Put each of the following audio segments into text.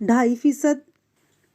2.5%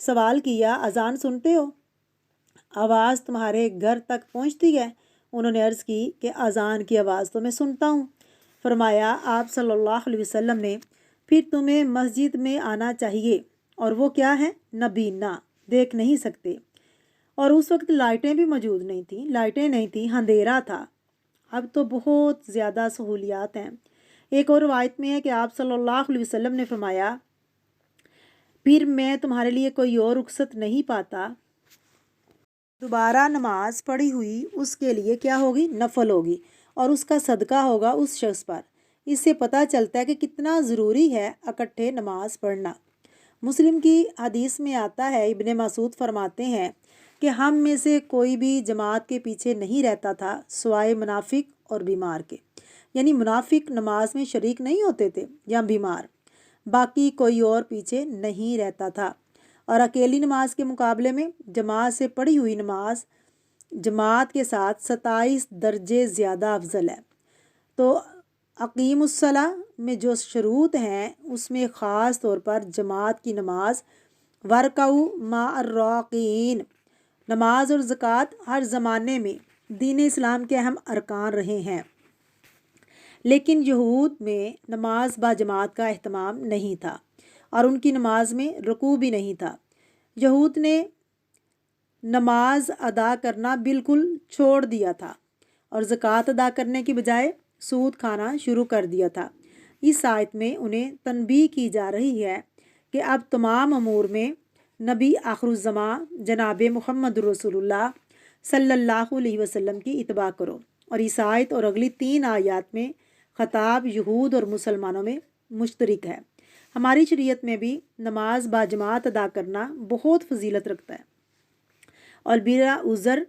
سوال کیا اذان سنتے ہو؟ آواز تمہارے گھر تک پہنچتی ہے؟ انہوں نے عرض کی کہ اذان کی آواز تو میں سنتا ہوں۔ فرمایا آپ صلی اللہ علیہ وسلم نے پھر تمہیں مسجد میں آنا چاہیے، اور وہ کیا ہے؟ نبینا، دیکھ نہیں سکتے۔ اور اس وقت لائٹیں بھی موجود نہیں تھیں، لائٹیں نہیں تھیں، اندھیرا تھا۔ اب تو بہت زیادہ سہولیات ہیں۔ ایک اور روایت میں ہے کہ آپ صلی اللہ علیہ وسلم نے فرمایا پھر میں تمہارے لیے کوئی اور رخصت نہیں پاتا، دوبارہ نماز پڑھی ہوئی اس کے لیے کیا ہوگی؟ نفل ہوگی، اور اس کا صدقہ ہوگا اس شخص پر۔ اس سے پتہ چلتا ہے کہ کتنا ضروری ہے اکٹھے نماز پڑھنا۔ مسلم کی حدیث میں آتا ہے، ابن مسعود فرماتے ہیں کہ ہم میں سے کوئی بھی جماعت کے پیچھے نہیں رہتا تھا سوائے منافق اور بیمار کے، یعنی منافق نماز میں شریک نہیں ہوتے تھے یا بیمار، باقی کوئی اور پیچھے نہیں رہتا تھا۔ اور اکیلی نماز کے مقابلے میں جماعت سے پڑھی ہوئی نماز جماعت کے ساتھ 27 درجے زیادہ افضل ہے۔ تو اقیم الصلاۃ میں جو شروط ہیں اس میں خاص طور پر جماعت کی نماز، ورکعوا مع الراکعین، نماز اور زکوٰۃ ہر زمانے میں دین اسلام کے اہم ارکان رہے ہیں، لیکن یہود میں نماز با جماعت کا اہتمام نہیں تھا، اور ان کی نماز میں رکوع بھی نہیں تھا۔ یہود نے نماز ادا کرنا بالکل چھوڑ دیا تھا، اور زکوٰۃ ادا کرنے کی بجائے سود کھانا شروع کر دیا تھا۔ اس آیت میں انہیں تنبیہ کی جا رہی ہے کہ اب تمام امور میں نبی آخر الزماں جناب محمد رسول اللہ صلی اللہ علیہ وسلم کی اتباع کرو۔ اور اس آیت اور اگلی 3 آیات میں خطاب یہود اور مسلمانوں میں مشترک ہے۔ ہماری شریعت میں بھی نماز با جماعت ادا کرنا بہت فضیلت رکھتا ہے، اور بلا عذر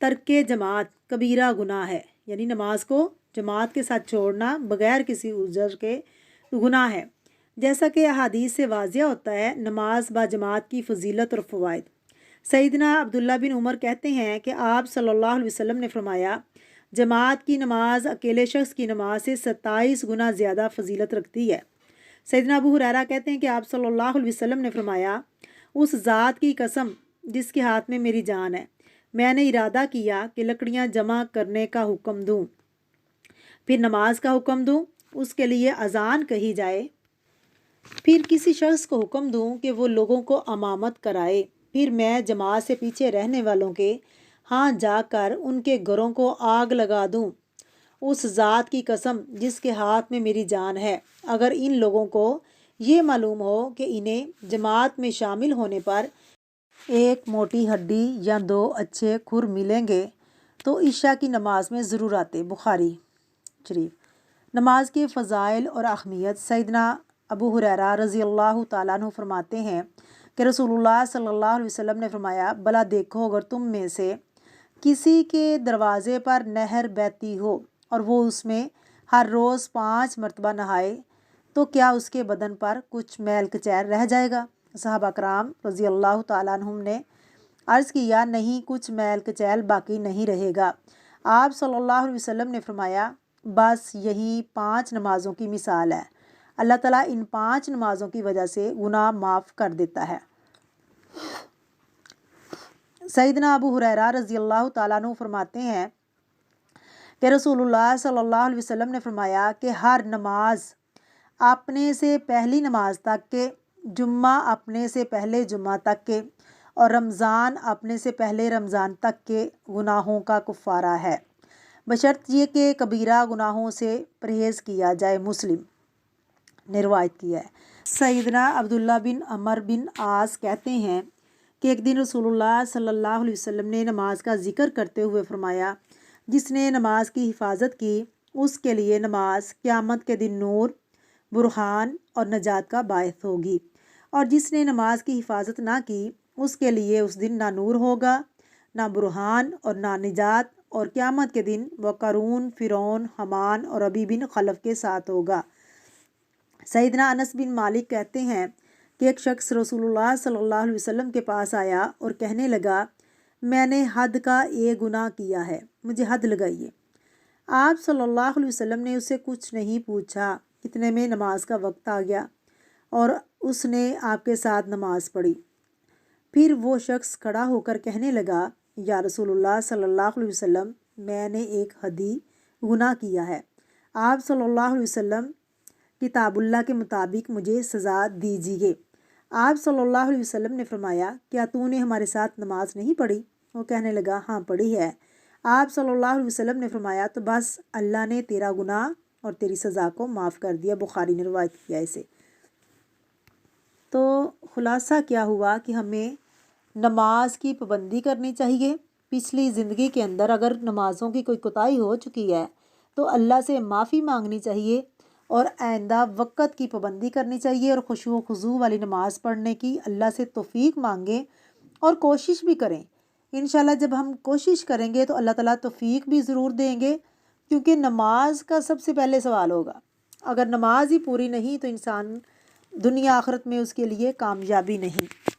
ترک جماعت کبیرہ گناہ ہے، یعنی نماز کو جماعت کے ساتھ چھوڑنا بغیر کسی عذر کے گناہ ہے۔ جیسا کہ احادیث سے واضح ہوتا ہے نماز با جماعت کی فضیلت اور فوائد۔ سیدنا عبداللہ بن عمر کہتے ہیں کہ آپ صلی اللہ علیہ وسلم نے فرمایا جماعت کی نماز اکیلے شخص کی نماز سے 27 گنا زیادہ فضیلت رکھتی ہے۔ سیدنا ابو ہریرہ کہتے ہیں کہ آپ صلی اللہ علیہ وسلم نے فرمایا اس ذات کی قسم جس کے ہاتھ میں میری جان ہے، میں نے ارادہ کیا کہ لکڑیاں جمع کرنے کا حکم دوں، پھر نماز کا حکم دوں، اس کے لیے اذان کہی جائے، پھر کسی شخص کو حکم دوں کہ وہ لوگوں کو امامت کرائے، پھر میں جماعت سے پیچھے رہنے والوں کے ہاں جا کر ان کے گھروں کو آگ لگا دوں، اس ذات کی قسم جس کے ہاتھ میں میری جان ہے، اگر ان لوگوں کو یہ معلوم ہو کہ انہیں جماعت میں شامل ہونے پر ایک موٹی ہڈی یا 2 اچھے کھر ملیں گے تو عشاء کی نماز میں ضرور آتے۔ بخاری شریف۔ نماز کے فضائل اور اہمیت۔ سیدنا ابو ہریرہ رضی اللہ تعالیٰ عنہ فرماتے ہیں کہ رسول اللہ صلی اللہ علیہ وسلم نے فرمایا بھلا دیکھو اگر تم میں سے کسی کے دروازے پر نہر بہتی ہو اور وہ اس میں ہر روز 5 مرتبہ نہائے تو کیا اس کے بدن پر کچھ میل کچیل رہ جائے گا؟ صحابہ کرام رضی اللہ تعالیٰ عنہم نے عرض کیا نہیں، کچھ میل کچیل باقی نہیں رہے گا۔ آپ صلی اللہ علیہ وسلم نے فرمایا بس یہی 5 نمازوں کی مثال ہے، اللہ تعالیٰ ان 5 نمازوں کی وجہ سے گناہ معاف کر دیتا ہے۔ سیدنا ابو ہریرہ رضی اللہ تعالیٰ عنہ فرماتے ہیں کہ رسول اللہ صلی اللہ علیہ وسلم نے فرمایا کہ ہر نماز اپنے سے پہلی نماز تک کے، جمعہ اپنے سے پہلے جمعہ تک کے، اور رمضان اپنے سے پہلے رمضان تک کے گناہوں کا کفارہ ہے، بشرط یہ کہ کبیرہ گناہوں سے پرہیز کیا جائے۔ مسلم نے روایت کیا ہے۔ سیدنا عبداللہ بن عمر بن عاص کہتے ہیں کہ ایک دن رسول اللہ صلی اللہ علیہ وسلم نے نماز کا ذکر کرتے ہوئے فرمایا جس نے نماز کی حفاظت کی اس کے لیے نماز قیامت کے دن نور، برہان اور نجات کا باعث ہوگی، اور جس نے نماز کی حفاظت نہ کی اس کے لیے اس دن نہ نور ہوگا، نہ برہان اور نہ نجات، اور قیامت کے دن وہ قارون، فرعون، حامان اور ابی بن خلف کے ساتھ ہوگا۔ سیدنا انس بن مالک کہتے ہیں کہ ایک شخص رسول اللہ صلی اللہ علیہ وسلم کے پاس آیا اور کہنے لگا میں نے حد کا ایک گناہ کیا ہے، مجھے حد لگائیے۔ آپ صلی اللہ علیہ وسلم نے اسے کچھ نہیں پوچھا، اتنے میں نماز کا وقت آ گیا اور اس نے آپ کے ساتھ نماز پڑھی۔ پھر وہ شخص کھڑا ہو کر کہنے لگا یا رسول اللہ صلی اللہ علیہ وسلم میں نے ایک حدی گناہ کیا ہے، آپ صلی اللہ علیہ وسلم کتاب اللہ کے مطابق مجھے سزا دیجیے۔ آپ صلی اللہ علیہ وسلم نے فرمایا کیا تو نے ہمارے ساتھ نماز نہیں پڑھی؟ وہ کہنے لگا ہاں پڑھی ہے۔ آپ صلی اللہ علیہ وسلم نے فرمایا تو بس اللہ نے تیرا گناہ اور تیری سزا کو معاف کر دیا۔ بخاری نے روایت کیا اسے۔ تو خلاصہ کیا ہوا کہ ہمیں نماز کی پابندی کرنی چاہیے۔ پچھلی زندگی کے اندر اگر نمازوں کی کوئی کوتاہی ہو چکی ہے تو اللہ سے معافی مانگنی چاہیے اور آئندہ وقت کی پابندی کرنی چاہیے اور خشوع و خضوع والی نماز پڑھنے کی اللہ سے توفیق مانگیں اور کوشش بھی کریں۔ انشاءاللہ جب ہم کوشش کریں گے تو اللہ تعالیٰ توفیق بھی ضرور دیں گے، کیونکہ نماز کا سب سے پہلے سوال ہوگا۔ اگر نماز ہی پوری نہیں تو انسان دنیا آخرت میں اس کے لیے کامیابی نہیں۔